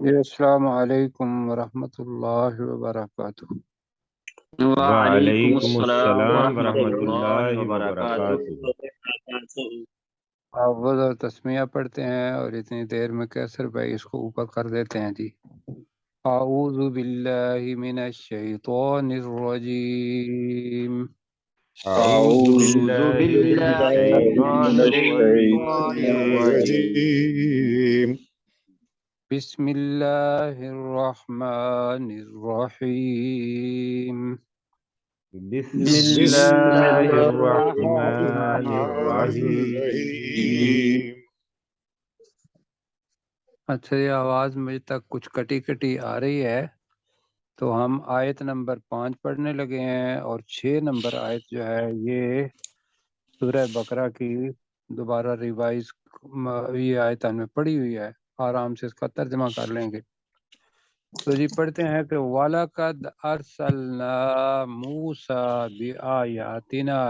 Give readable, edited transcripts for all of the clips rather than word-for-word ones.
السلام علیکم ورحمۃ اللہ وبرکاتہ۔ وعلیکم وعلیکم السلام السلام ورحمۃ ورحمۃ اللہ اللہ وبرکاتہ۔ وبرکاتہ۔ آواز اور تسمیہ پڑھتے ہیں اور اتنی دیر میں کیسر بھائی اس کو اوپر کر دیتے ہیں جی۔ اعوذ باللہ من الشیطان الرجیم۔ اعوذ اعوذ باللہ من باللہ الشیطان من الشیطان الرجیم۔ بسم اللہ الرحمن الرحیم۔ بسم بسم اللہ اللہ الرحمن الرحمن الرحیم۔ الرحیم۔ اچھا یہ آواز مجھ تک کچھ کٹی کٹی آ رہی ہے تو ہم آیت نمبر 5 پڑھنے لگے ہیں، اور 6 نمبر آیت جو ہے یہ سورہ بقرہ کی دوبارہ ریوائز یہ آیت ہمیں پڑھی ہوئی ہے، آرام سے اس کا ترجمہ کر لیں گے۔ تو جی پڑھتے ہیں کہ وَلَقَدْ أَرْسَلْنَا مُوسَىٰ بِآيَاتِنَا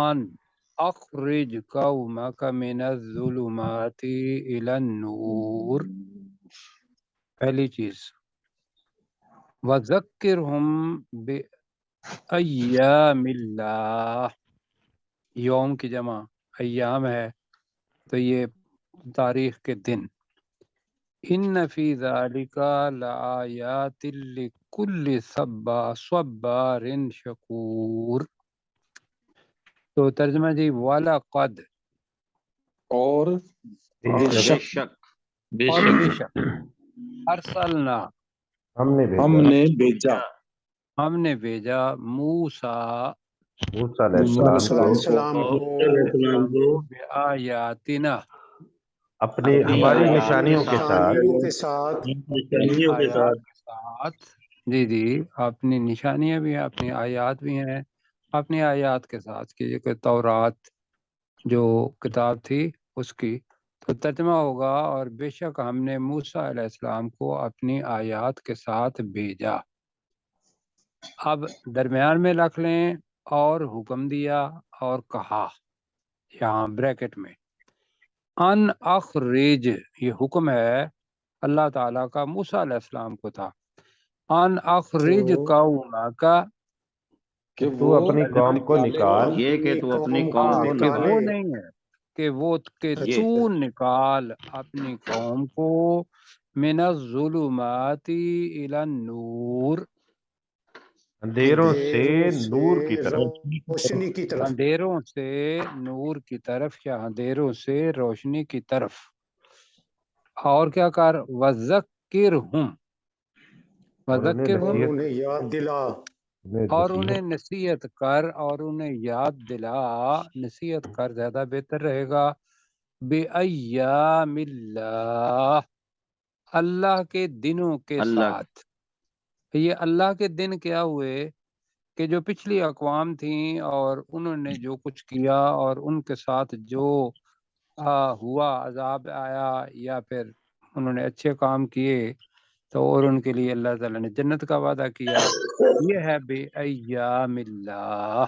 أَنْ أَخْرِجْ قَوْمَكَ مِنَ الظُّلُمَاتِ إِلَى النُّورِ۔ پہلی چیز وَذَكِّرْهُمْ بِأَيَّامِ اللَّهِ، یوم کی جمع ایام ہے تو یہ تاریخ کے دن۔ ان فی ذالک لآیات لکل صبار شکور۔ تو ترجمہ جی وَلَقَدْ، اور بے بے شک شک اور بے شک ارسلنا، ہم نے بھیجا ہم نے بھیجا موسیٰ موسیٰ علیہ موسیٰ علیہ السلام کو السلام کو بآیاتنا، اپنی اپنی ہماری آیات نشانیوں کے ساتھ کے ساتھ اپنی آیات کے ساتھ، جی جی اپنی نشانیاں بھی ہیں، اپنی آیات بھی ہیں، اپنی آیات کے ساتھ کہ یہ کہ تورات جو کتاب تھی اس کی تو ترجمہ ہوگا اور بے شک ہم نے موسیٰ علیہ السلام کو اپنی آیات کے ساتھ بھیجا۔ اب درمیان میں رکھ لیں اور حکم دیا اور کہا، یہاں بریکٹ میں ان اخرج، یہ حکم ہے اللہ تعالیٰ کا موسیٰ علیہ السلام کو تھا، ان اخرج قومک، کہ تو وہ اپنی قوم کو نکال یہ کہ تو اپنی قوم ہاں کو کہ نکال۔ وہ نہیں ہے کہ وہ کہ یہ تو نکال اپنی قوم کو من الظلمات الی النور، اندھیروں سے نور کی طرف۔ روشنی کی طرف۔ اندھیروں سے نور کی طرف یا اندھیروں سے روشنی کی طرف۔ اور کیا کر وذکرہم، اور انہیں اور وذکرہم انہیں یاد دلا اور انہیں نصیحت کر، اور انہیں یاد دلا، نصیحت کر زیادہ بہتر رہے گا، بِأَيَّامِ اللہ، اللہ کے دنوں کے اللہ ساتھ۔ یہ اللہ کے دن کیا ہوئے کہ جو پچھلی اقوام تھیں اور انہوں نے جو کچھ کیا اور ان کے ساتھ جو ہوا، عذاب آیا یا پھر انہوں نے اچھے کام کیے تو اور ان کے لیے اللہ تعالیٰ نے جنت کا وعدہ کیا۔ یہ ہے بے ایام اللہ،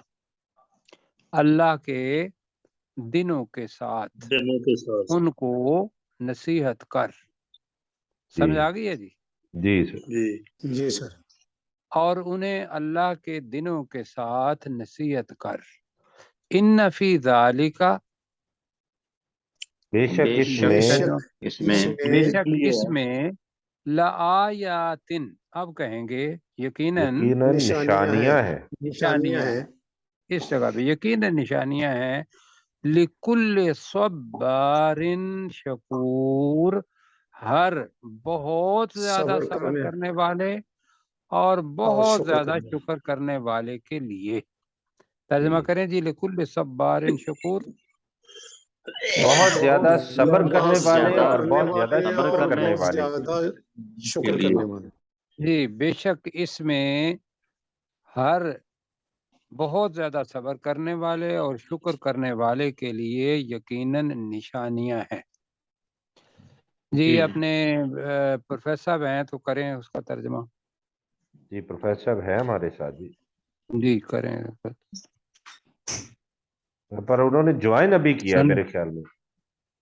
اللہ کے دنوں کے ساتھ ان کو نصیحت کر۔ سمجھ آ گئی ہے جی؟ جی سر۔ جی سر۔ اور انہیں اللہ کے دنوں کے ساتھ نصیحت کر۔ ان فی ذالک، بے شک بے اس شک میں اس میں بے شک اس میں لآیاتن، اب کہیں گے یقیناً یقیناً نشانیاں ہیں۔ نشانیاں ہیں، اس جگہ پہ یقیناً نشانیاں ہیں، لکل صبار شکور، ہر بہت زیادہ صبر کرنے والے اور بہت زیادہ شکر کرنے والے کے لیے۔ ترجمہ کریں جی لکل صبار شکور۔ بہت زیادہ صبر کرنے بہت والے زیادہ اور بہت زیادہ صبر شکر کرنے کرنے والے زیادہ کے شکر لیے۔ کرنے والے۔ جی بے شک اس میں ہر بہت زیادہ صبر کرنے والے اور شکر کرنے والے کے لیے یقیناً نشانیاں ہیں۔ جی اپنے پروفیسر صاحب ہیں تو کریں اس کا ترجمہ. جی پروفیسر صاحب ہے ہمارے ساتھ جی کریں. پر انہوں نے جوائن ابھی کیا سن. میرے خیال میں.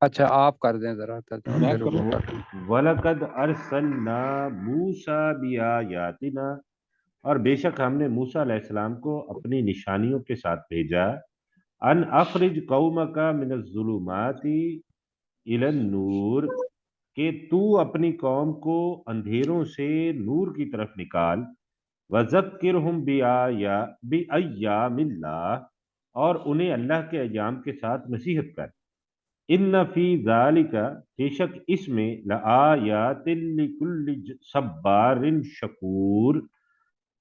اچھا آپ کر دیں ذرا ترجمہ پھر وہ کر دیں. وَلَقَدْ أَرْسَلْنَا مُوسَىٰ بِآيَاتِنَا، اور بے شک ہم نے موسیٰ علیہ السلام کو اپنی نشانیوں کے ساتھ بھیجا. ان اخرج قومک من الظلمات الی النور، کہ تو اپنی قوم کو اندھیروں سے نور کی طرف نکال. وَذَكِّرْهُمْ بِأَيَّامِ اللَّهِ، اور انہیں اللہ کے ایام کے ساتھ نصیحت کر. ان فی ذالک، بے شک اس میں، لآیات لکل صبار شکور،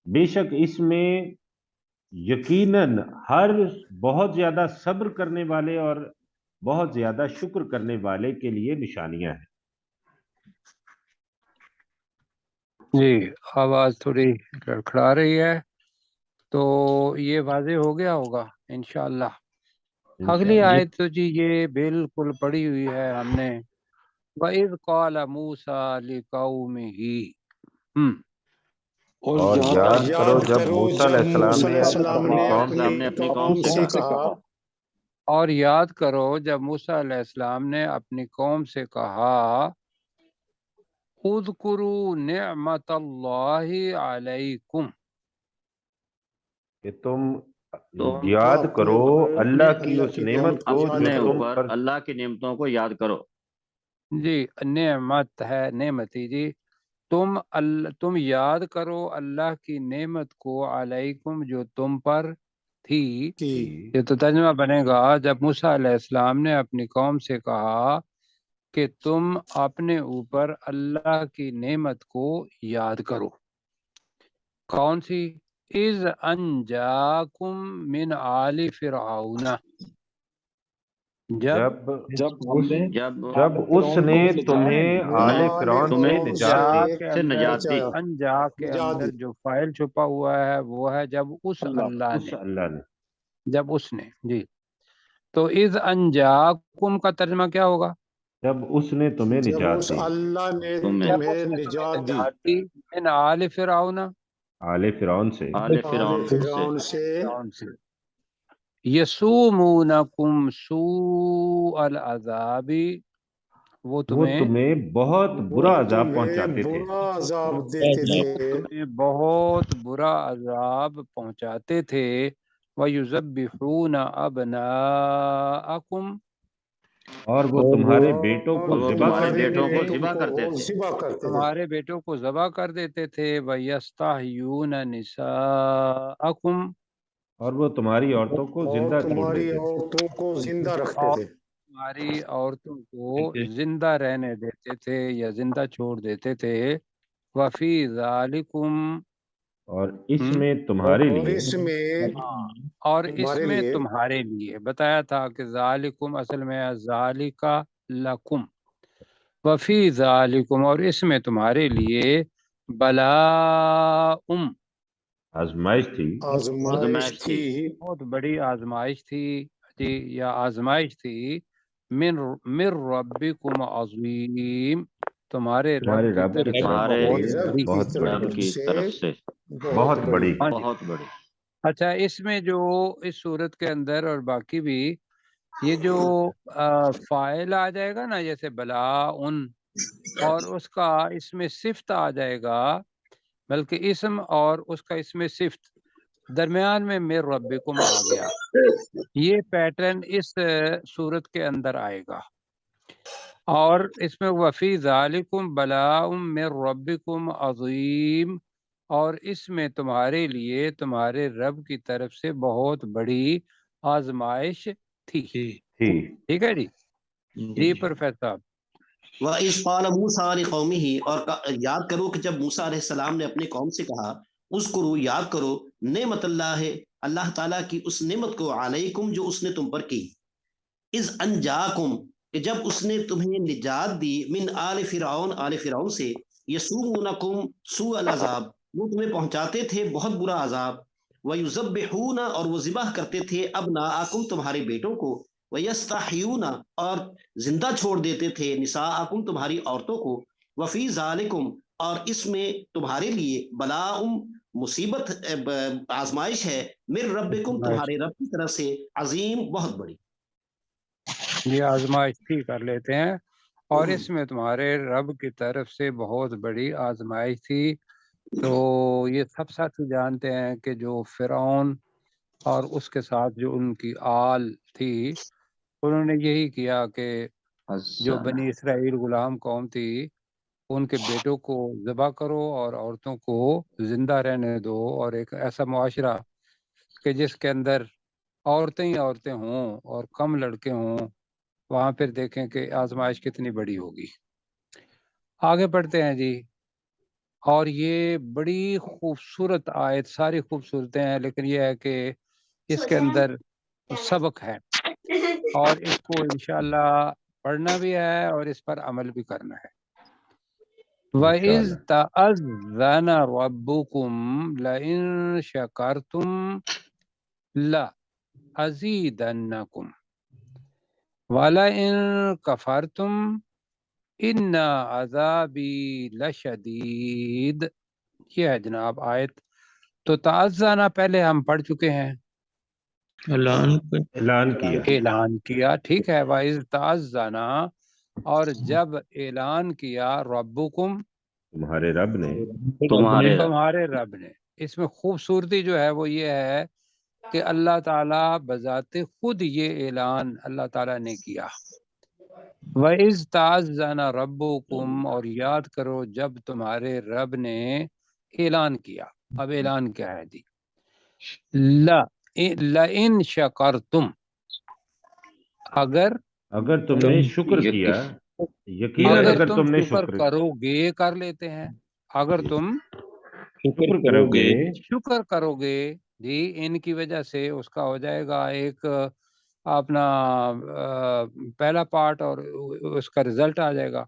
بے شک اس میں یقیناً ہر بہت زیادہ صبر کرنے والے اور بہت زیادہ شکر کرنے والے کے لیے نشانیاں ہیں. جی آواز تھوڑی لڑکھڑا رہی ہے تو یہ واضح ہو گیا ہوگا انشاءاللہ. اگلی آیت تو جی یہ بالکل پڑھی ہوئی ہے ہم نے. وَإِذْ قَالَ مُوسَىٰ لِقَوْمِهِ، اور یاد کرو جب موسیٰ علیہ السلام نے اپنی قوم سے کہا. اور یاد کرو جب موسیٰ علیہ السلام نے اپنی قوم سے کہا، اذکروا نعمت اللہ علیکم، کہ تم یاد کرو اللہ کی اس نعمت کو جو اپنے تم اوپر پر. اللہ کی نعمتوں کو یاد کرو. جی نعمت ہے نعمتی. جی تم یاد کرو اللہ کی نعمت کو علیکم جو تم پر تھی. یہ تو ترجمہ بنے گا جب موسیٰ علیہ السلام نے اپنی قوم سے کہا کہ تم اپنے اوپر اللہ کی نعمت کو یاد کرو. کون سی؟ اذ انجاکم من آل فرعون، جب اس نے تمہیں آل فرعون سے نجات دی. سے نجات دی. انجا کے اندر جو فاعل چھپا ہوا ہے وہ ہے جب اس اللہ نے. جب اس نے. جی تو اذ انجاکم کا ترجمہ کیا ہوگا؟ جب اس نے تمہیں نجات دی. اللہ نے تمہیں تمہیں نجات دی من آل فرعون، آل فرعون سے. آل فرعون فرعون سے. یسومونکم سوء العذاب، وہ تمہیں بہت برا عذاب پہنچاتے تھے. برا عذاب دیتے تھے. تمہیں بہت برا عذاب پہنچاتے تھے. وَيُذَبِّحُونَ أَبْنَاءَكُمْ، اور وہ تمہارے بیٹوں کو وہ ذبح تمہارے کرتے بیٹوں کو تھے. ذبح کرتے تھے. تمہارے بیٹوں کو ذبح کر دیتے تھے. وَيَسْتَحْيُونَ نِسَاءَكُمْ، اور وہ تمہاری عورتوں کو زندہ چھوڑ تمہاری دیتے تھے. عورتوں کو زندہ رکھتے تھے. تمہاری عورتوں کو زندہ رہنے دیتے تھے یا زندہ چھوڑ دیتے تھے. وَفِي ذَلِكُمْ، اور اس میں تمہارے اور لیے. اس میں اور اس میں تمہارے لیے بتایا تھا کہ ذالکم اصل میں ذالک لکم. وفی ذالکم، اور اس میں تمہارے لیے بلاء، آزمائش تھی. آزمائش تھی. بہت بڑی آزمائش تھی. جی یا آزمائش تھی. من ربکم عظیم، تمہارے رب کی طرف سے بہت بڑی. بہت بڑی. اچھا اس میں جو اس صورت کے اندر اور باقی بھی یہ جو فاعل آ جائے گا نا جیسے بلاء، اور اس کا اس میں صفت آ جائے گا، بلکہ اسم اور اس کا اس میں صفت درمیان میں مِن ربکم آ گیا. یہ پیٹرن اس صورت کے اندر آئے گا. اور اس میں وفی ذالکم بلاء من ربکم عظیم، اور اس میں تمہارے لیے تمہارے رب کی طرف سے بہت بڑی آزمائش تھی. ٹھیک ہے جی. جی پروفیسر صاحب. وَإِذْ قَالَ مُوسَىٰ لِقَوْمِهِ، اور یاد کرو کہ جب موسیٰ علیہ السلام نے اپنی قوم سے کہا، اذکروا، یاد کرو، نعمت اللہ تعالیٰ کی اس نعمت کو، علیکم جو اس نے تم پر کی. اذ انجاکم، کہ جب اس نے تمہیں نجات دی، من آل فرعون، آل فرعون سے، یسومونکم سوء العذاب، وہ تمہیں پہنچاتے تھے بہت برا عذاب. وَيُذَبِّحُونَ، اور وہ ذبح کرتے تھے، ابناءکم تمہارے بیٹوں کو، وَيَسْتَحْيُونَ اور زندہ چھوڑ دیتے تھے نساءکم تمہاری عورتوں کو، وفی ذالکم اور اس میں تمہارے لیے بلاء مصیبت آزمائش ہے، من ربکم تمہارے رب کی طرف سے، عظیم بہت بڑی۔ یہ آزمائش تھی کر لیتے ہیں، اور اس میں تمہارے رب کی طرف سے بہت بڑی آزمائش تھی۔ تو یہ سب ساتھی جانتے ہیں کہ جو فرعون اور اس کے ساتھ جو ان کی آل تھی، انہوں نے یہی کیا کہ جو بنی اسرائیل غلام قوم تھی، ان کے بیٹوں کو ذبح کرو اور عورتوں کو زندہ رہنے دو، اور ایک ایسا معاشرہ کہ جس کے اندر عورتیں ہی عورتیں ہوں اور کم لڑکے ہوں، وہاں پھر دیکھیں کہ آزمائش کتنی بڑی ہوگی۔ آگے پڑھتے ہیں جی۔ اور یہ بڑی خوبصورت آیت، ساری خوبصورتیں ہیں، لیکن یہ ہے کہ اس کے اندر سبق ہے، اور اس کو انشاءاللہ پڑھنا بھی ہے اور اس پر عمل بھی کرنا ہے۔ وَإِذْ تَأَذَّنَ رَبُّكُمْ لَئِن شَكَرْتُمْ لَأَزِيدَنَّكُمْ وَلَئِن كَفَرْتُمْ إِنَّ عَذَابِي لَشَدِيدٌ۔ یہ ہے جناب آیت۔ تو تعزانہ پہلے ہم پڑھ چکے ہیں، اعلان کیا، ٹھیک ہے۔ وَإِذْ تَعَزَّنَا، اور جب اعلان کیا، ربکم تمہارے رب نے، تمہارے رب نے۔ اس میں خوبصورتی جو ہے وہ یہ ہے کہ اللہ تعالیٰ بذات خود یہ اعلان اللہ تعالیٰ نے کیا۔ وَإِذْ تَعَزَّنَ رَبُّكُمْ، اور یاد کرو جب تمہارے رب نے اعلان کیا۔ اب اعلان کیا ہے جی؟ لَئِن شَكَرْتُمْ، اگر تم نے شکر کیا، یقیناً اگر تم نے شکر کرو گے، کر لیتے ہیں، اگر تم شکر کرو گے، شکر کرو گے جی، ان کی وجہ سے اس کا ہو جائے گا ایک اپنا پہلا پارٹ، اور اس کا رزلٹ آ جائے گا۔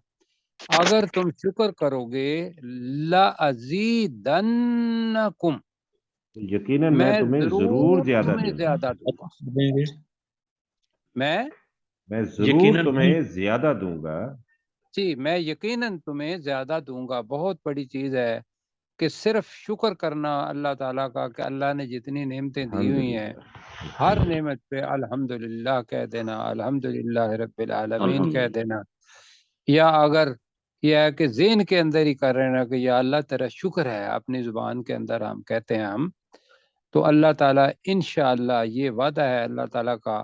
اگر تم شکر کرو گے، لَأَزِيدَنَّكُمْ، یقیناً میں تمہیں ضرور زیادہ دوں گا، میں ضرور تمہیں زیادہ دوں گا۔ جی، میں یقیناً تمہیں زیادہ دوں گا۔ بہت بڑی چیز ہے کہ صرف شکر کرنا اللہ تعالیٰ کا، کہ اللہ نے جتنی نعمتیں دی ہوئی ہیں ہر نعمت پہ الحمدللہ کہہ دینا، الحمدللہ رب العالمین کہہ دینا، یا اگر یہ ہے کہ ذہن کے اندر ہی کر رہے ہیں کہ یا اللہ تیرا شکر ہے، اپنی زبان کے اندر ہم کہتے ہیں ہم، تو اللہ تعالیٰ انشاءاللہ، یہ وعدہ ہے اللہ تعالیٰ کا،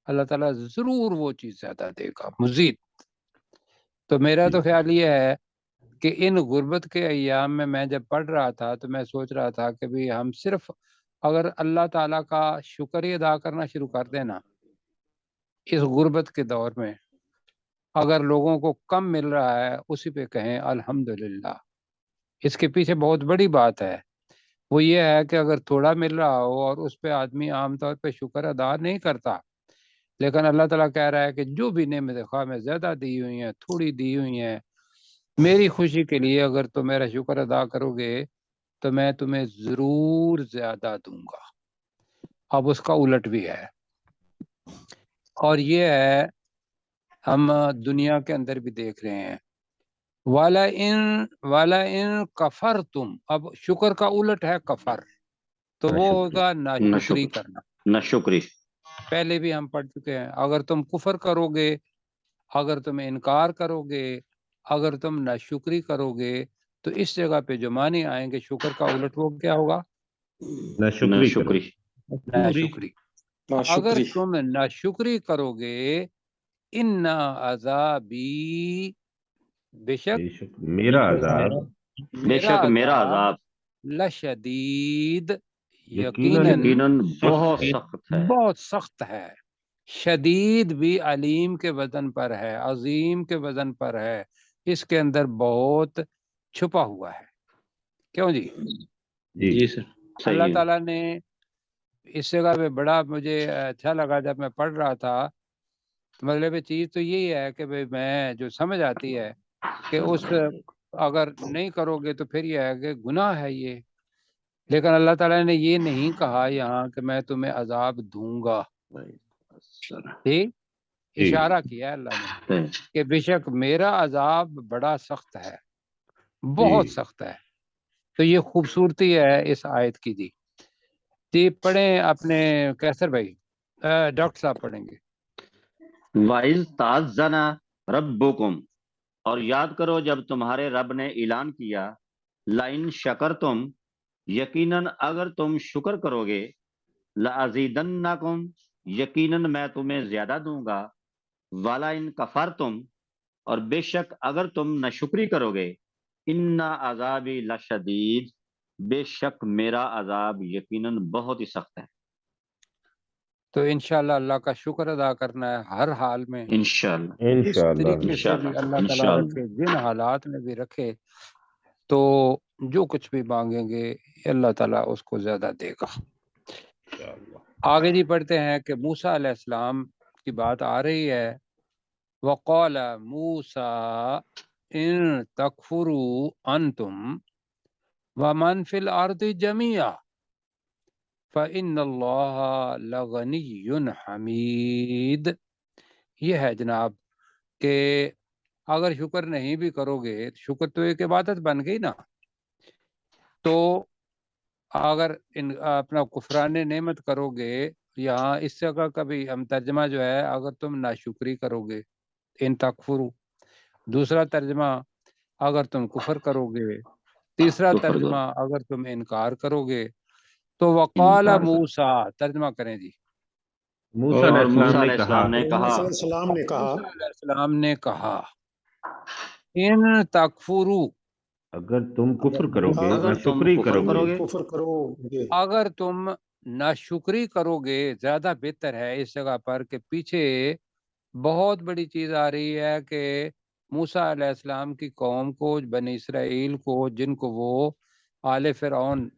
اللہ تعالیٰ ضرور وہ چیز زیادہ دے گا، مزید۔ تو میرا تو خیال یہ ہے کہ ان غربت کے ایام میں جب پڑھ رہا تھا تو میں سوچ رہا تھا کہ بھی ہم صرف اگر اللہ تعالیٰ کا شکر ہی ادا کرنا شروع کر دینا اس غربت کے دور میں، اگر لوگوں کو کم مل رہا ہے اسی پہ کہیں الحمدللہ۔ اس کے پیچھے بہت بڑی بات ہے، وہ یہ ہے کہ اگر تھوڑا مل رہا ہو اور اس پہ آدمی عام طور پہ شکر ادا نہیں کرتا، لیکن اللہ تعالیٰ کہہ رہا ہے کہ جو بھی نعمت خواہ میں زیادہ دی ہوئی ہیں، تھوڑی دی ہوئی ہیں، میری خوشی کے لیے اگر تم میرا شکر ادا کرو گے تو میں تمہیں ضرور زیادہ دوں گا۔ اب اس کا الٹ بھی ہے، اور یہ ہے ہم دنیا کے اندر بھی دیکھ رہے ہیں، وَلَئِن كَفَرْتُمْ، اب شکر کا الٹ ہے کفر، تو وہ ہوگا ناشکری کرنا، ناشکری۔ پہلے بھی ہم پڑھ چکے ہیں، اگر تم کفر کرو گے، اگر تم انکار کرو گے، اگر تم ناشکری کرو گے، تو اس جگہ پہ جو معنی آئیں گے شکر کا الٹ وہ کیا ہوگا؟ ناشکری۔ ناشکری۔ اگر تم ناشکری کرو گے، ان عذابی، بے شک میرا عذاب لشدید، یقیناً بہت سخت ہے، بہت سخت ہے۔ شدید بھی علیم کے وزن پر ہے، عظیم کے وزن پر ہے، اس کے اندر بہت چھپا ہوا ہے۔ کیوں جی؟ جی سر، اللہ تعالیٰ نے اس جگہ پہ بڑا مجھے اچھا لگا جب میں پڑھ رہا تھا، مطلب چیز تو یہی ہے کہ بھئی میں جو سمجھ آتی ہے کہ اس اگر نہیں کرو گے تو پھر یہ ہے کہ گناہ ہے یہ، لیکن اللہ تعالیٰ نے یہ نہیں کہا یہاں کہ میں تمہیں عذاب دوں گا، ٹھیک، اشارہ کیا ہے اللہ نے کہ بے شک میرا عذاب بڑا سخت ہے، بہت سخت ہے۔ تو یہ خوبصورتی ہے اس آیت کی جی۔ پڑھیں اپنے کیسر بھائی، ڈاکٹر صاحب پڑھیں گے۔ وَإِذْ تَأَذَّنَ رَبُّكُمْ، اور یاد کرو جب تمہارے رب نے اعلان کیا، لَإِن شَكَرْتُمْ، یقیناً اگر تم شکر کرو گے، لَأَزِيدَنَّكُمْ، یقیناً میں تمہیں زیادہ دوں گا، وَلَئِن كَفَرْتُمْ، اور بے شک اگر تم ناشکری کرو گے، اِنَّ عَذَابِي لَشَدِيدٌ، بے شک میرا عذاب یقیناً بہت ہی سخت ہے۔ تو انشاءاللہ اللہ کا شکر ادا کرنا ہے ہر حال میں، انشاءاللہ جس طریقے سے بھی اللہ تعالیٰ رکھے، جن حالات میں بھی رکھے، تو جو کچھ بھی مانگیں گے اللہ تعالیٰ اس کو زیادہ دے گا۔ آگے جی پڑھتے ہیں کہ موسیٰ علیہ السلام کی بات آ رہی ہے، وَقَالَ مُوسَىٰ إِن تَكْفُرُوا أَنْتُمْ وَمَنْ فِي الْأَرْضِ جَمِيعًا فَإِنَّ اللَّهَ لَغَنِيٌّ حَمِيدٌ۔ یہ ہے جناب کہ اگر شکر نہیں بھی کرو گے، شکر تو ایک عبادت بن گئی نا، تو اگر اپنا کفران نعمت کرو گے، یہاں اس جگہ کا بھی ہم ترجمہ جو ہے، اگر تم ناشکری کرو گے، ان تکفرو، دوسرا ترجمہ اگر تم کفر کرو گے، تیسرا ترجمہ اگر تم انکار کرو گے۔ تو وقال موسیٰ، ترجمہ کریں جی۔ موسیٰ علیہ السلام نے کہا، موسیٰ علیہ السلام نے کہا، موسیٰ علیہ السلام نے کہا، ان تکفرو، اگر تم کفر کرو گے، ناشکری کرو گے، کفر کرو گے، اگر تم ناشکری کرو گے، زیادہ بہتر ہے اس جگہ پر کہ پیچھے بہت بڑی چیز آ رہی ہے کہ موسیٰ علیہ السلام کی قوم کو، بنی اسرائیل کو، جن کو وہ آل فرعون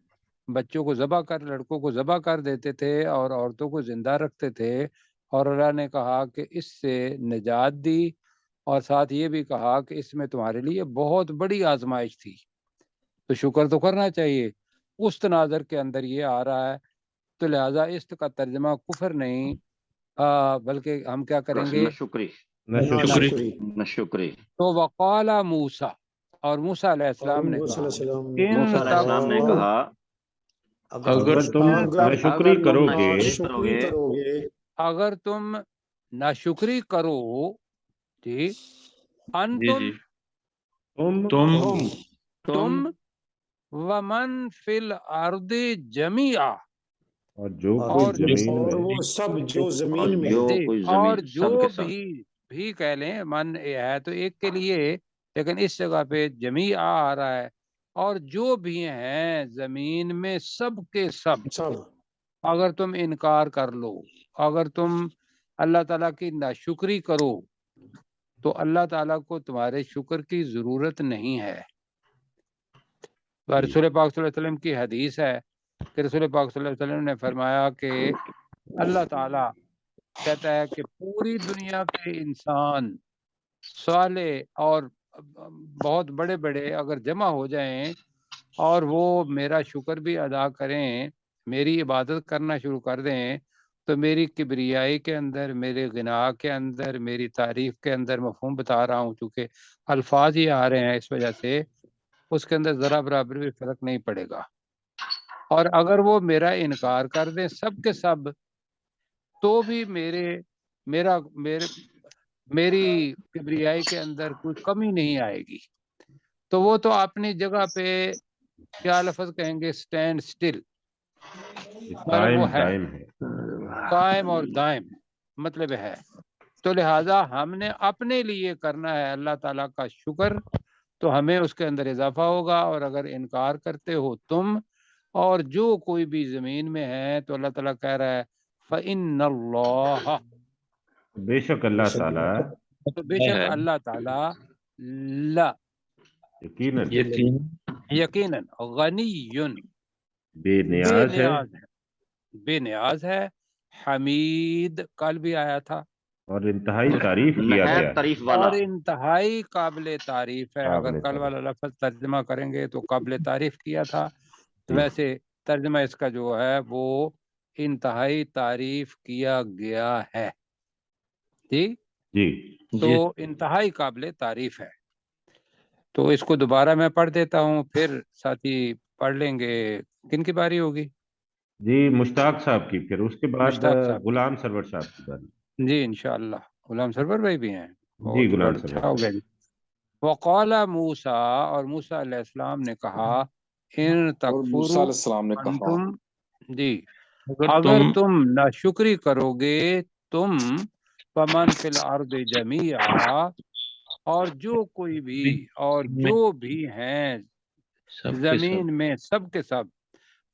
بچوں کو ذبح کر، لڑکوں کو ذبح کر دیتے تھے اور عورتوں کو زندہ رکھتے تھے، اور اللہ نے کہا کہ اس سے نجات دی، اور ساتھ یہ بھی کہا کہ اس میں تمہارے لیے بہت بڑی آزمائش تھی، تو شکر تو کرنا چاہیے۔ اس تناظر کے اندر یہ آ رہا ہے، تو لہٰذا اس کا ترجمہ کفر نہیں بلکہ ہم کیا کریں گے؟ ناشکری۔ تو وقال موسیٰ، اور موسیٰ علیہ السلام نے موسیٰ علیہ السلام نے کہا، اگر تم ناشکری کرو گے، اگر تم ناشکری کرو، جی، تم ومن فی الارض جمیعا، اور جو کوئی زمین میں، وہ سب جو زمین میں، اور جو بھی کہہ لیں، من ہے تو ایک کے لیے، لیکن اس جگہ پہ جمیع آ رہا ہے، اور جو بھی ہیں زمین میں سب کے سب، اگر تم انکار کر لو، اگر تم اللہ تعالیٰ کی ناشکری کرو، تو اللہ تعالیٰ کو تمہارے شکر کی ضرورت نہیں ہے۔ رسول پاک صلی اللہ علیہ وسلم کی حدیث ہے کہ رسول پاک صلی اللہ علیہ وسلم نے فرمایا کہ اللہ تعالیٰ کہتا ہے کہ پوری دنیا کے انسان صالح اور بہت بڑے بڑے اگر جمع ہو جائیں اور وہ میرا شکر بھی ادا کریں، میری عبادت کرنا شروع کر دیں، تو میری کبریائی کے اندر، میرے غنا کے اندر، میری تعریف کے اندر، مفہوم بتا رہا ہوں چونکہ الفاظ ہی آ رہے ہیں، اس وجہ سے اس کے اندر ذرا برابر بھی فرق نہیں پڑے گا، اور اگر وہ میرا انکار کر دیں سب کے سب، تو بھی میری کبریائی کے اندر کوئی کمی نہیں آئے گی، تو وہ تو اپنی جگہ پہ کیا لفظ کہیں گے، سٹینڈ سٹل، وہ ہے قائم اور دائم، مطلب ہے۔ تو لہٰذا ہم نے اپنے لیے کرنا ہے اللہ تعالیٰ کا شکر، تو ہمیں اس کے اندر اضافہ ہوگا، اور اگر انکار کرتے ہو تم اور جو کوئی بھی زمین میں ہے، تو اللہ تعالیٰ کہہ رہا ہے فَإِنَّ اللَّهَ، بے شک اللہ تعالیٰ، تو بے شک اللہ تعالیٰ، لا، یقیناً، غنی، بے نیاز ہے، حمید، کل بھی آیا تھا، اور انتہائی تعریف کیا گیا، اور انتہائی قابل تعریف ہے۔ اگر کل والا لفظ ترجمہ کریں گے تو قابل تعریف کیا تھا، ویسے ترجمہ اس کا جو ہے وہ انتہائی تعریف کیا گیا ہے، جی۔ جی تو انتہائی قابل تعریف ہے۔ تو اس کو دوبارہ میں پڑھ دیتا ہوں، پھر ساتھی پڑھ لیں گے۔ کن کی باری ہوگی؟ جی مشتاق صاحب کی، پھر اس کے بعد مشتاق صاحب کی۔ غلام سرور صاحب کی باری۔ جی انشاءاللہ۔ غلام سرور بھائی بھی ہیں، جی بہت غلام بڑا سرور اچھا ہو گیا جی۔ وقال موسیٰ، اور موسیٰ علیہ السلام نے کہا، ان اور موسیٰ تکفروا علیہ السلام نے کہا انتم، جی اگر اگر تم تم ناشکری کرو گے تم، فمن فی الارض جمیعا، اور جو کوئی بھی، اور جو بھی ہیں سب کے سب زمین میں سب کے سب،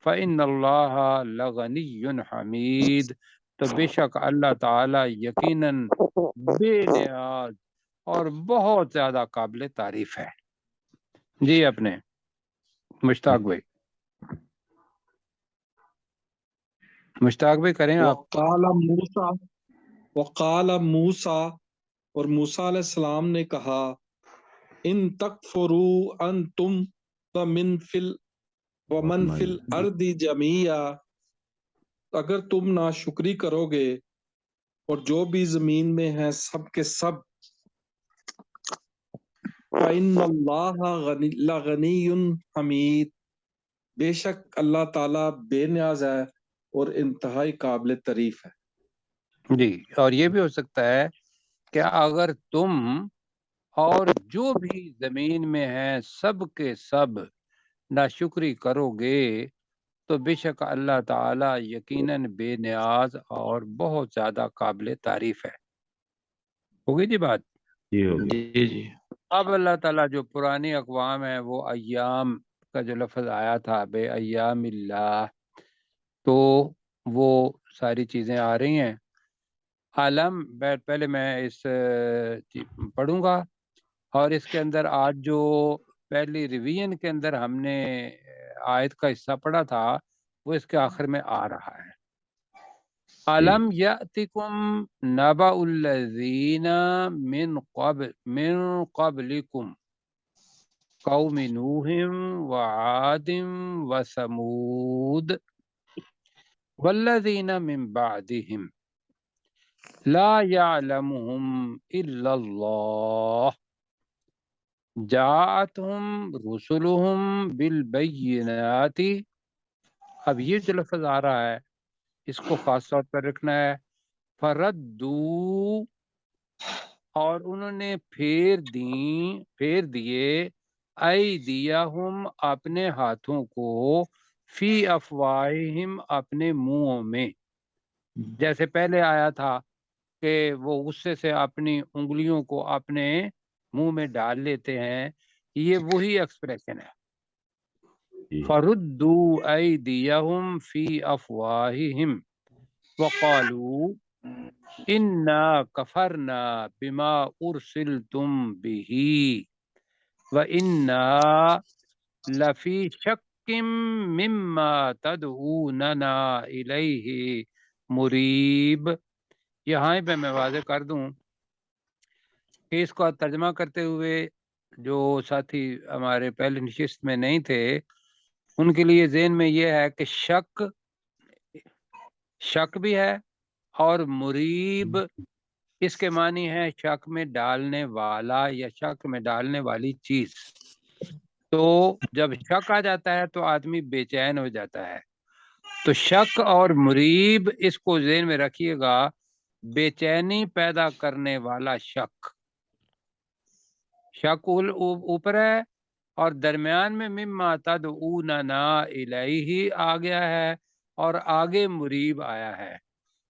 فإن اللہ لغنی حمید، تو بے شک اللہ تعالی یقیناً بے نیاز اور بہت زیادہ قابل تعریف ہے۔ جی اپنے مشتاق بھائی، مشتاق بھائی کریں آپ۔ وقال موسیٰ، اور موسیٰ علیہ السلام نے کہا، ان تکفروا انتم ومن فی الارض جمیعا، اگر تم ناشکری کرو گے اور جو بھی زمین میں ہیں سب کے سب، فإن اللہ لغنی حمید، بے شک اللہ تعالیٰ بے نیاز ہے اور انتہائی قابل تعریف ہے۔ جی، اور یہ بھی ہو سکتا ہے کہ اگر تم اور جو بھی زمین میں ہیں سب کے سب ناشکری کرو گے تو بے شک اللہ تعالی یقیناً بے نیاز اور بہت زیادہ قابل تعریف ہے۔ ہوگی جی بات؟ جی ہوگی۔ جی جی اب اللہ تعالیٰ جو پرانی اقوام ہے وہ ایام کا جو لفظ آیا تھا بے ایام اللہ، تو وہ ساری چیزیں آ رہی ہیں۔ عالم پہلے میں اس پڑھوں گا، اور اس کے اندر آج جو پہلی ریویژن کے اندر ہم نے آیت کا حصہ پڑھا تھا وہ اس کے آخر میں آ رہا ہے۔ علم یأتکم نبأ الذین من قبلکم قوم نوح وعاد وثمود والذین من بعدهم لا يعلمهم الا اللہ جاءتهم رسلهم بالبینات۔ اب یہ جو لفظ آ رہا ہے اس کو خاص طور پر رکھنا ہے۔ فردو، اور انہوں نے پھیر دیے، ایدیہم اپنے ہاتھوں کو، فی افواہہم اپنے منہوں میں۔ جیسے پہلے آیا تھا کہ وہ غصے سے اپنی انگلیوں کو اپنے منہ میں ڈال لیتے ہیں، یہ وہی ایکسپریشن ہے۔ فردوا ایدیہم فی افواہہم وقالوا انا کفرنا بما ارسلتم بہ وانا لفی شک مما تدعوننا الیہ مریب۔ یہاں پہ میں واضح کر دوں کہ اس کا ترجمہ کرتے ہوئے جو ساتھی ہمارے پہلے نشست میں نہیں تھے ان کے لیے ذہن میں یہ ہے کہ شک بھی ہے، اور مریب اس کے معنی ہے شک میں ڈالنے والا یا شک میں ڈالنے والی چیز۔ تو جب شک آ جاتا ہے تو آدمی بے چین ہو جاتا ہے، تو شک اور مریب اس کو ذہن میں رکھیے گا، بے چینی پیدا کرنے والا شک اوپر ہے، اور درمیان میں مما تدعوننا الیہ آ گیا ہے، اور آگے مریب آیا ہے۔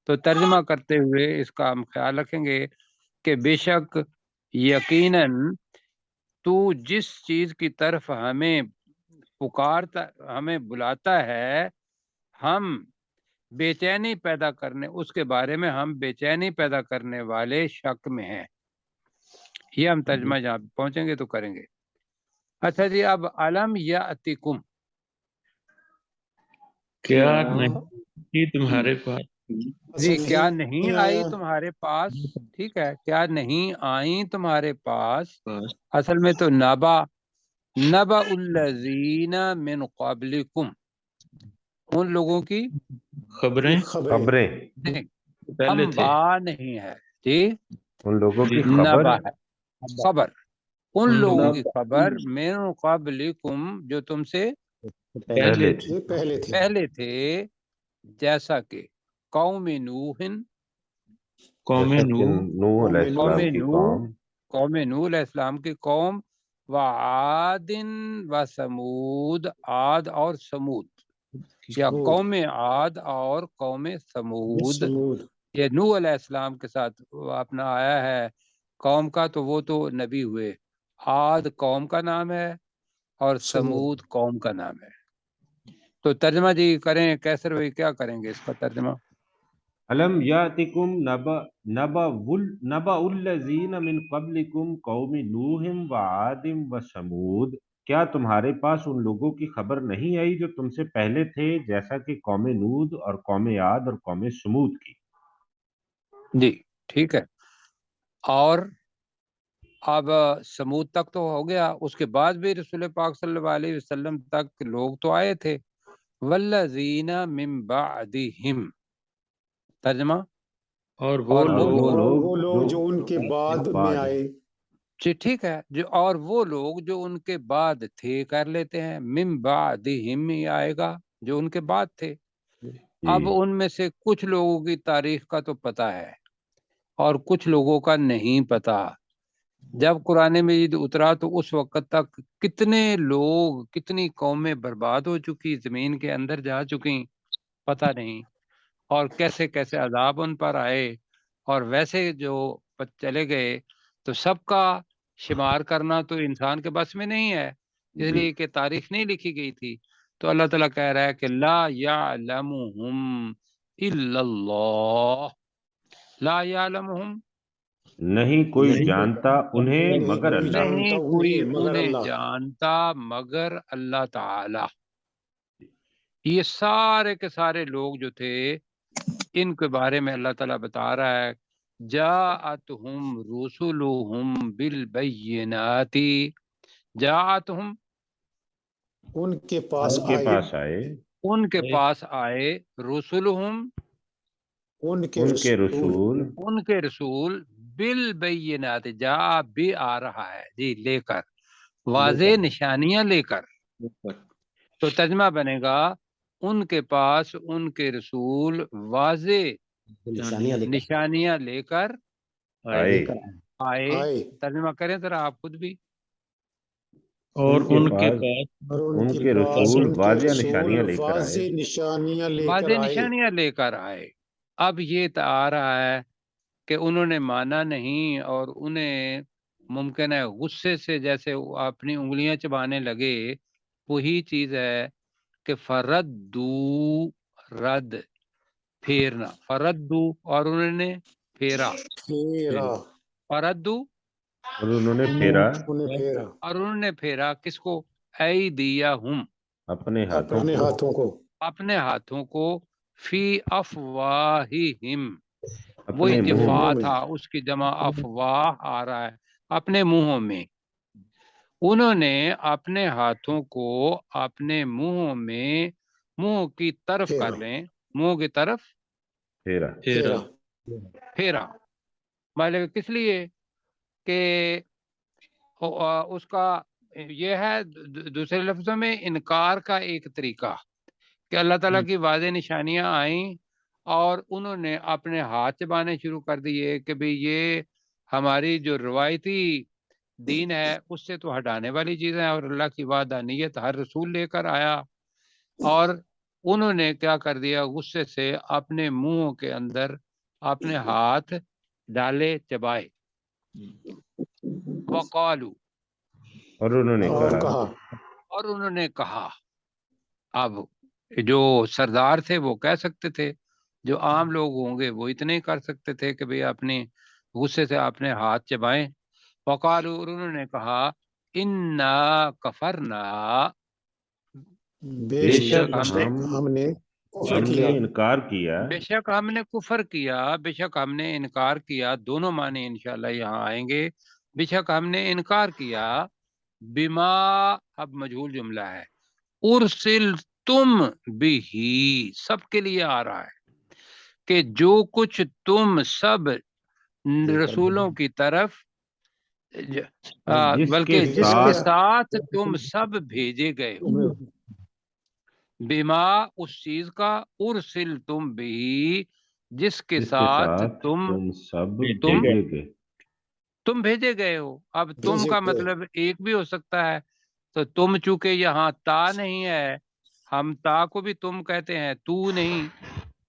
تو ترجمہ کرتے ہوئے اس کا ہم خیال رکھیں گے کہ بے شک یقیناً تو جس چیز کی طرف ہمیں پکارتا، ہمیں بلاتا ہے، ہم بے چینی پیدا کرنے، اس کے بارے میں ہم بے چینی پیدا کرنے والے شک میں ہیں۔ یہ ہم ترجمہ جہاں پہنچیں گے تو کریں گے۔ اچھا جی، اب علم یاتکم، کیا نہیں تمہارے پاس، جی کیا نہیں آئی تمہارے پاس، ٹھیک ہے، کیا نہیں آئی تمہارے پاس، اصل میں تو نبأ الذین من قبلکم، ان لوگوں کی خبریں خبریں انباء نہیں ہے جی، ان لوگوں کی نبا خبر ہے خبر، ان لوگوں نبأ کی خبر من قبلکم جو تم سے پہلے تھے، یہ پہلے تھے پہلے تھے، جیسا کہ قوم نوح، قوم جیسا کہ نوح، نوح علیہ قوم قوم السلام کی نوح، قوم، قوم نوح علیہ السلام کی قوم، وعاد و سمود، عاد اور سمود، یا سمود، قوم عاد اور قوم سمود، سمود، یہ نوح علیہ السلام کے ساتھ اپنا آیا ہے قوم کا، تو وہ تو نبی ہوئے، عاد قوم کا نام ہے اور سمود قوم کا نام ہے۔ تو ترجمہ جی کریں کیسر بھائی، کیا کریں گے اس کا ترجمہ؟ علم یاتکم نبأ الذین من قبلکم قوم نوح وعاد وثمود، کیا تمہارے پاس ان لوگوں کی خبر نہیں آئی جو تم سے پہلے تھے، جیسا کہ قوم نود اور قوم عاد اور قوم سمود کی؟ جی ٹھیک ہے، اور اب سمود تک تو ہو گیا، اس کے بعد بھی رسول پاک صلی اللہ علیہ وسلم تک لوگ تو آئے تھے، والذین من بعدہم، ترجمہ اور وہ اور لوگ اور وہ لوگ جو ان کے بعد میں آئے، جی ٹھیک ہے، جو اور وہ لوگ جو ان کے بعد تھے کر لیتے ہیں، من بعدہم ہی آئے گا، جو ان کے بعد تھے۔ اب ان میں سے کچھ لوگوں کی تاریخ کا تو پتہ ہے اور کچھ لوگوں کا نہیں پتہ۔ جب قرآن مجید اترا تو اس وقت تک کتنے لوگ، کتنی قومیں برباد ہو چکی، زمین کے اندر جا چکی، پتہ نہیں، اور کیسے کیسے عذاب ان پر آئے، اور ویسے جو چلے گئے، تو سب کا شمار کرنا تو انسان کے بس میں نہیں ہے، اس لیے کہ تاریخ نہیں لکھی گئی تھی۔ تو اللہ تعالیٰ کہہ رہا ہے کہ لا یعلمہم الا اللہ، لا یعلمہم، نہیں کوئی نہیں جانتا انہیں نہیں مگر کوئی اللہ۔ جانتا نہیں کوئی مگر انہیں اللہ، جانتا مگر اللہ تعالی۔ یہ سارے کے سارے لوگ جو تھے، ان کے بارے میں اللہ تعالیٰ بتا رہا ہے، جاءتہم رسلہم بالبینات، جاءتہم ان کے پاس ان کے آئے، پاس آئے، ان کے پاس آئے، رسلہم ان کے ان کے رسول، رسول، ان کے رسول، بالبینات، جا بھی آ رہا ہے جی لے کر، واضح نشانیاں لے کر، تو ترجمہ بنے گا ان کے پاس ان کے رسول واضح نشانیاں لے کر آئے، آئے۔ ترجمہ کریں ذرا آپ خود بھی۔ اور ان کے پاس پاس اور ان کے رسول ان کے واضح رسول نشانیاں لے کر آئے، واضح نشانیاں لے کر واضح آئے، نشانیاں لے کر آئے۔ اب یہ تو آ رہا ہے کہ انہوں نے مانا نہیں، اور انہیں ممکن ہے غصے سے جیسے اپنی انگلیاں چبانے لگے، وہی چیز ہے کہ فردو، رد پھیرنا، فردو، اور انہوں نے پھیرا، پھیرا، فردو، اور انہوں نے پھیرا انہیں پھیرا اور انہوں نے پھیرا کس کو؟ ایدیہم، اپنے ہاتھوں اپنے کو، ہاتھوں کو، اپنے ہاتھوں کو، فی افواہہم، وہی اپنے منہ اپنے دفاع منہ میں، تھا، اس کی جمع افواہ آ رہا ہے، اپنے منہوں میں، انہوں نے اپنے ہاتھوں کو اپنے منہوں میں، منہ کی طرف پھیرا، کر لیں، منہ کی طرف پھیرا، پھیرا، پھیرا، مطلب کس لیے کہ اس کا یہ ہے دوسرے لفظوں میں انکار کا ایک طریقہ، کہ اللہ تعالیٰ کی واضح نشانیاں آئیں اور انہوں نے اپنے ہاتھ چبانے شروع کر دیے کہ بھئی یہ ہماری جو روایتی دین ہے اس سے تو ہٹانے والی چیزیں، اور اللہ کی وحدانیت ہر رسول لے کر آیا، اور انہوں نے کیا کر دیا، غصے سے اپنے منہوں کے اندر اپنے ہاتھ ڈالے، چبائے، وقالو، اور انہوں نے اور کہا، کہا، اور انہوں نے کہا۔ اب جو سردار تھے وہ کہہ سکتے تھے، جو عام لوگ ہوں گے وہ اتنے ہی کر سکتے تھے کہ بھئی اپنے غصے سے اپنے ہاتھ چبائیں۔ وقالو، اور انہوں نے کہا، انا کفرنا، بے بے شک شک ہم نے کفر ہم کیا، نے انکار کیا، بے شک ہم نے کفر کیا، بے شک ہم نے انکار کیا، دونوں معنی انشاءاللہ یہاں آئیں گے، بے شک ہم نے انکار کیا، بما، اب مجہول جملہ ہے، ارسل تم بھی، سب کے لیے آ رہا ہے کہ جو کچھ تم سب رسولوں کی طرف جس بلکہ کے جس کے ساتھ ساتھ تم سب بھیجے گئے ہو، بما اس چیز کا، ارسل تم بھی جس کے ساتھ تم سب تم بھیجے گئے، تم بھیجے گئے ہو۔ اب تم بھیجے کا گئے۔ مطلب ایک بھی ہو سکتا ہے، تو تم چونکہ یہاں تا نہیں ہے، ہم تا کو بھی تم کہتے ہیں، تو نہیں،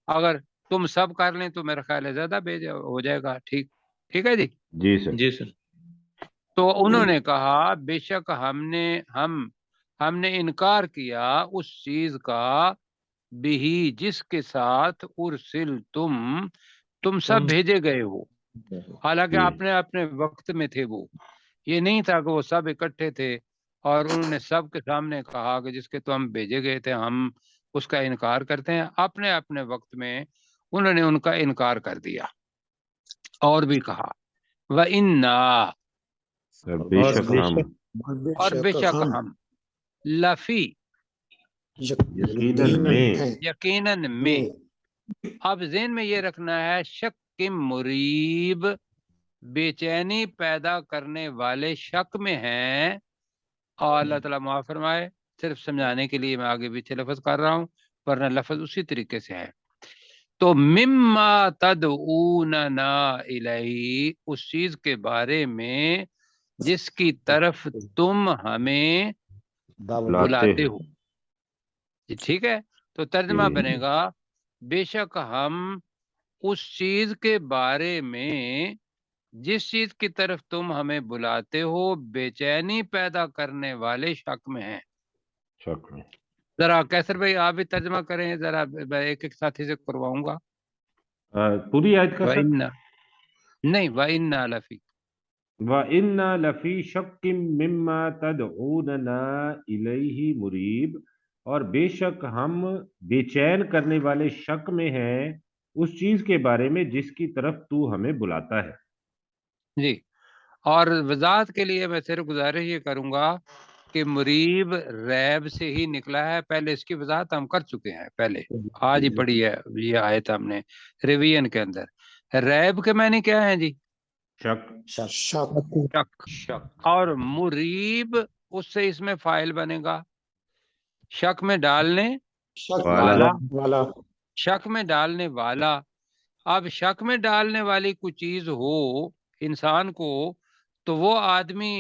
اگر تم سب کر لیں تو میرا خیال ہے زیادہ ہو جائے گا۔ ٹھیک ہے جی۔ جی سر، جی سر۔ تو انہوں نے کہا بے شک ہم نے انکار کیا اس چیز کا، بھی جس کے ساتھ ارسل تم سب بھیجے گئے ہو، حالانکہ اپنے اپنے وقت میں تھے وہ، یہ نہیں تھا کہ وہ سب اکٹھے تھے اور انہوں نے سب کے سامنے کہا کہ جس کے تو ہم بھیجے گئے تھے ہم اس کا انکار کرتے ہیں۔ اپنے اپنے وقت میں انہوں نے ان کا انکار کر دیا، اور بھی کہا وَإِنَّا، بے شک ہم، اور بے شک ہم، لفی، یقیناً میں، اب ذہن میں یہ رکھنا ہے، شک مریب، بے چینی پیدا کرنے والے شک میں ہیں، اور اللہ تعالیٰ معاف فرمائے، صرف سمجھانے کے لیے میں آگے پیچھے لفظ کر رہا ہوں، ورنہ لفظ اسی طریقے سے ہے۔ تو مما تدعوننا الیہ، اس چیز کے بارے میں جس کی طرف تم ہمیں بلاتے ہو، جی ٹھیک ہے۔ تو ترجمہ بنے گا بے شک ہم اس چیز کے بارے میں جس چیز کی طرف تم ہمیں بلاتے ہو بے چینی پیدا کرنے والے شک میں ہیں۔ شک میں، ذرا کیسر بھائی آپ بھی ترجمہ کریں ذرا، میں ایک ایک ساتھی سے کرواؤں گا۔ پوری آیت کا سر؟ نہیں، وَإِنَّا لَفِي، وَإِنَّا لَفِي شَكٍّ مِّمَّا تَدْعُونَنَا إِلَيْهِ مُرِيبٍ، اور بے شک ہم بے چین کرنے والے شک میں ہیں اس چیز کے بارے میں جس کی طرف تو ہمیں بلاتا ہے۔ جی، اور وضاحت کے لیے میں صرف گزارش یہ کروں گا کہ مریب ریب سے ہی نکلا ہے، پہلے اس کی وضاحت ہم کر چکے ہیں، پہلے آج ہی پڑھی ہے یہ آیت ہم نے ریویژن کے اندر۔ ریب کے معنی کیا ہیں جی؟ شک۔ اور مریب اس سے اس میں فاعل بنے گا، شک میں ڈالنے والا، شک میں ڈالنے والا۔ اب شک میں ڈالنے والی کوئی چیز ہو انسان کو تو وہ آدمی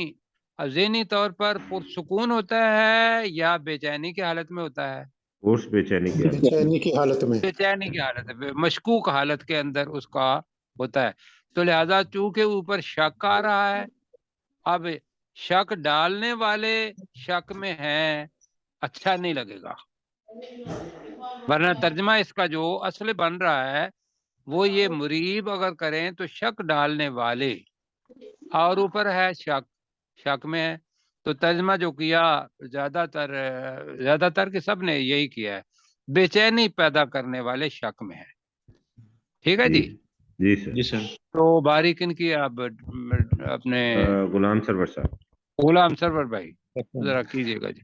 ذہنی طور پر پرسکون ہوتا ہے یا بے چینی کی حالت میں ہوتا ہے؟ اس بے چینی کی حالت میں، بے چینی کی حالت ہے، مشکوک حالت کے اندر اس کا ہوتا ہے۔ تو لہذا چونکہ اوپر شک آ رہا ہے، اب شک ڈالنے والے شک میں ہیں، اچھا نہیں لگے گا، ورنہ ترجمہ اس کا جو اصل بن رہا ہے وہ یہ مریب اگر کریں تو شک ڈالنے والے، اور اوپر ہے شک میں ہے، تو ترجمہ جو کیا زیادہ تر کہ سب نے یہی کیا ہے، بے چینی پیدا کرنے والے شک میں ہے۔ ٹھیک ہے جی؟ جی سر۔ تو باریک ان کی اب اپنے غلام سرور صاحب، غلام سرور بھائی ذرا کیجیے گا جی۔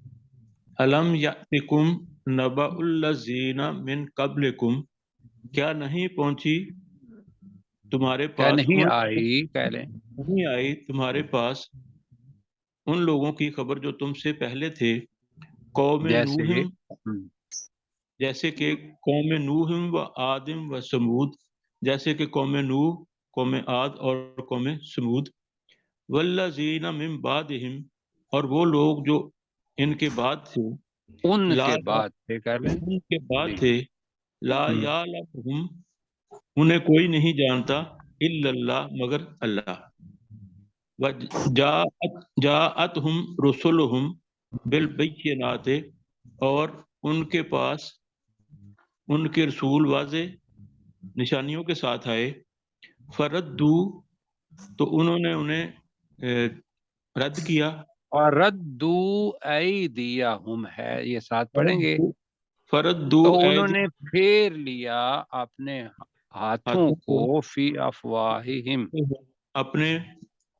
الم یأتکم نبأ الذین من قبلکم، کیا نہیں پہنچی تمہارے کیا پاس، نہیں آئی کہہ لیں، نہیں آئی تمہارے پاس ان لوگوں کی خبر جو تم سے پہلے تھے، قوم جیسے نوح، جیسے کہ قوم نوح و آدم و سمود، جیسے کہ قوم نوح، قوم عاد اور قوم سمود، والذین من بعدہم، اور وہ لوگ جو ان کے بعد تھے، ان کے بعد تھے کہہ لیں، ان کے بعد تھے، لا یعلمہم، انہیں کوئی نہیں جانتا، الا اللہ، مگر اللہ، جاءتہم رسلہم بالبینات، اور ان کے پاس ان کے رسول واضح نشانیوں کے ساتھ آئے، فردو، تو انہوں نے انہیں رد کیا، اور ردو ایدیہم ہے، یہ ساتھ پڑھیں گے، فردو تو انہوں نے پھیر لیا اپنے ہاتھوں کو فی افواہہم، اپنے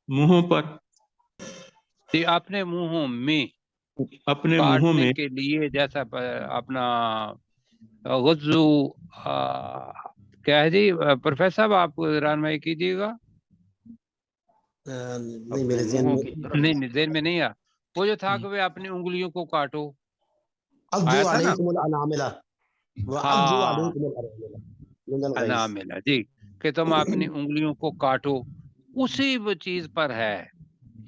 منہوں پر، اپنے منہوں میں، اپنے منہوں کاٹنے میں، کے لیے، جیسا اپنا غزو کیا ہے جی پروفیسر صاحب آپ رہنمائی کیجیے گا۔ نہیں میرے ذہن منہوں میں کی طرف نہیں ذہن میں نہیں آیا وہ جو تھا کہ وہ اپنی انگلیوں کو کاٹو عضو آیا تھا نا علیکم الاناملہ وعضو ہاں علیکم الاناملہ من الغیظ. اناملہ جی کہ تم اپنی انگلیوں کو کاٹو اسی وہ چیز پر ہے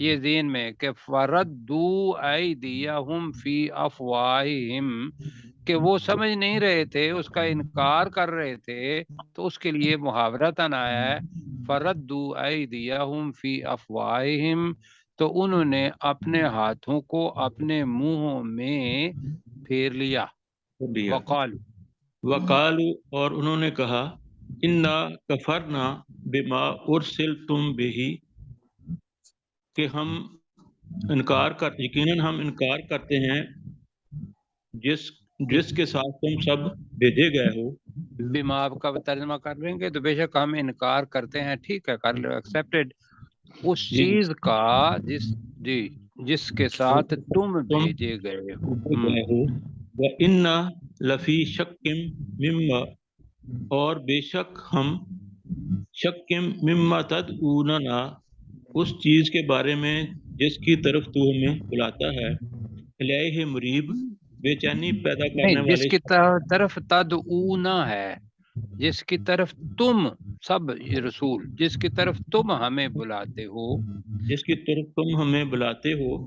یہ ذہن میں کہ فردو ایدیہم فی افواہہم کہ وہ سمجھ نہیں رہے تھے اس کا انکار کر رہے تھے تو اس کے لیے محاورتاً آیا ہے فردو ایدیہم فی افواہہم تو انہوں نے اپنے ہاتھوں کو اپنے منہوں میں پھیر لیا وقال وقالو اور انہوں نے کہا انا کفرنا بما ارسلتم بہی کہ ہم یقیناً ہم انکار کرتے ہیں جس کے ساتھ تم سب بھیجے گئے ہو بما آپ کا ترجمہ کر لیں گے تو بے شک ہم انکار کرتے ہیں ٹھیک ہے کر لو ایکسیپٹڈ اس چیز کا جس کے ساتھ تم بھیجے گئے ہو وَإِنَّا لَفِي شَكٍّ مِّمَّا اور بے شک ہم شک مما تدعوننا اس چیز کے بارے میں جس کی طرف تو ہمیں بلاتا ہے الیہ مریب بے چینی پیدا کرنے نہیں جس والے کی طرف تدعونا ہے جس کی طرف تم سب رسول جس کی طرف تم ہمیں بلاتے ہو جس کی طرف تم ہمیں بلاتے ہو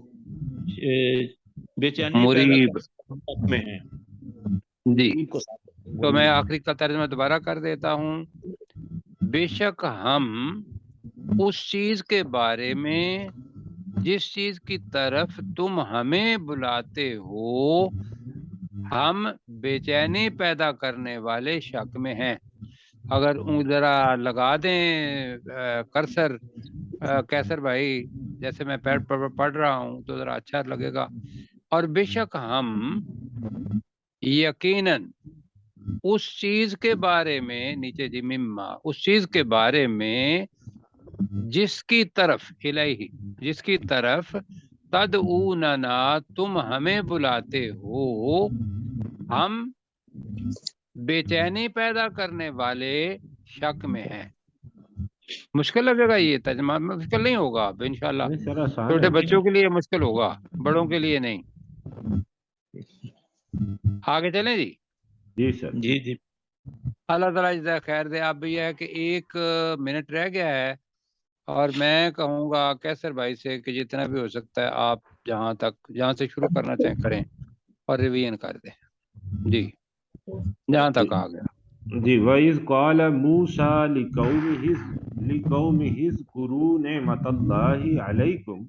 بے چینی پیدا مریب کرنے میں ہیں جی مریب کو ساتھ تو میں آخری کا ترجمہ دوبارہ کر دیتا ہوں بے شک ہم اس چیز کے بارے میں جس چیز کی طرف تم ہمیں بلاتے ہو ہم بے چینی پیدا کرنے والے شک میں ہیں اگر ذرا لگا دیں کرسر کیسر بھائی جیسے میں پڑھ رہا ہوں تو ذرا اچھا لگے گا اور بے شک ہم یقیناً اس چیز کے بارے میں نیچے جی مما اس چیز کے بارے میں جس کی طرف الہی جس کی طرف تدعوننا تم ہمیں بلاتے ہو ہم بے چینی پیدا کرنے والے شک میں ہیں مشکل لگے گا یہ ترجمہ مشکل نہیں ہوگا انشاءاللہ نہیں سر آسان چھوٹے ہے بچوں کے لیے مشکل ہوگا بڑوں کے لیے نہیں آگے چلیں جی جی سر جی جی اللہ تعالیٰ جزائے خیر دے آپ بھی یہ ہے کہ 1 منٹ رہ گیا ہے اور میں کہوں گا کیسر بھائی سے کہ جتنا بھی ہو سکتا ہے آپ جہاں سے شروع کرنا چاہیں کریں اور ریویژن کر دیں جی جہاں تک آ گیا جی وَإِذْ قَالَ مُوسَىٰ لِقَوْمِهِ اذْكُرُوا نِعْمَتَ اللَّهِ عَلَيْكُمْ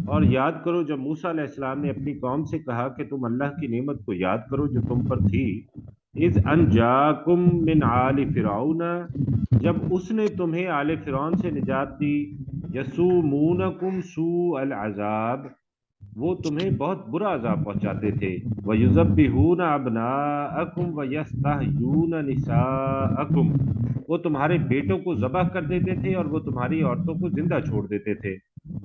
اور یاد کرو جب موسیٰ علیہ السلام نے اپنی قوم سے کہا کہ تم اللہ کی نعمت کو یاد کرو جو تم پر تھی اذ انجاکم من آل فرعون جب اس نے تمہیں آل فرعون سے نجات دی یسومونکم سوء العذاب وہ تمہیں بہت برا عذاب پہنچاتے تھے وَيُذَبِّحُونَ أَبْنَاءَكُمْ وَيَسْتَحْيُونَ نِسَاءَكُمْ وہ تمہارے بیٹوں کو ذبح کر دیتے تھے اور وہ تمہاری عورتوں کو زندہ چھوڑ دیتے تھے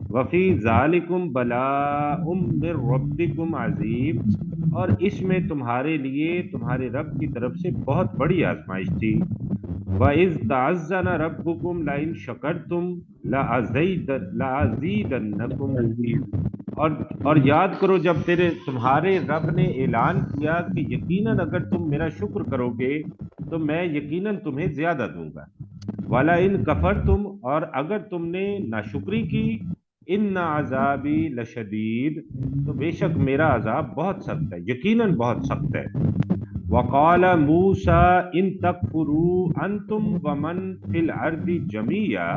وَفِي ذَلِكُمْ بَلَاءٌ مِّن رَبِّكُمْ عَظِيمٌ اور اس میں تمہارے لیے تمہارے رب کی طرف سے بہت بڑی آزمائش تھی وَإِذْ تَعَذَّنَ رَبُّكُمْ لَئِن شَكَرْتُمْ لَأَزِيدَنَّكُمْ اور یاد کرو جب تمہارے رب نے اعلان کیا کہ یقیناً اگر تم میرا شکر کرو گے تو میں یقیناً تمہیں زیادہ دوں گا وَلَئِن كَفَرْتُمْ اور اگر تم نے ناشکری کی ان عذابی لشدید تو بے شک میرا عذاب بہت سخت ہے یقیناً بہت سخت ہے وقال موسیٰ ان تکفروا انتم ومن فی الارض جمیعا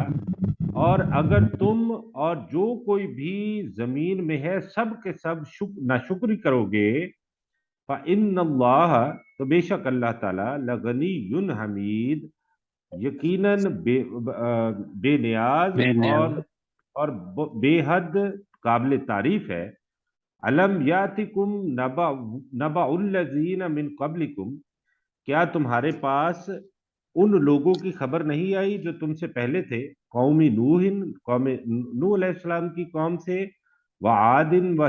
اور اگر تم اور جو کوئی بھی زمین میں ہے سب کے سب ناشکری کرو گے فإن اللہ تو بے شک اللہ تعالی لغنی حمید یقیناً بے نیاز اور بے حد قابل تعریف ہے علم یاتکم نبأ الذین من قبلکم کیا تمہارے پاس ان لوگوں کی خبر نہیں آئی جو تم سے پہلے تھے قوم نوح علیہ السلام کی قوم سے وعاد و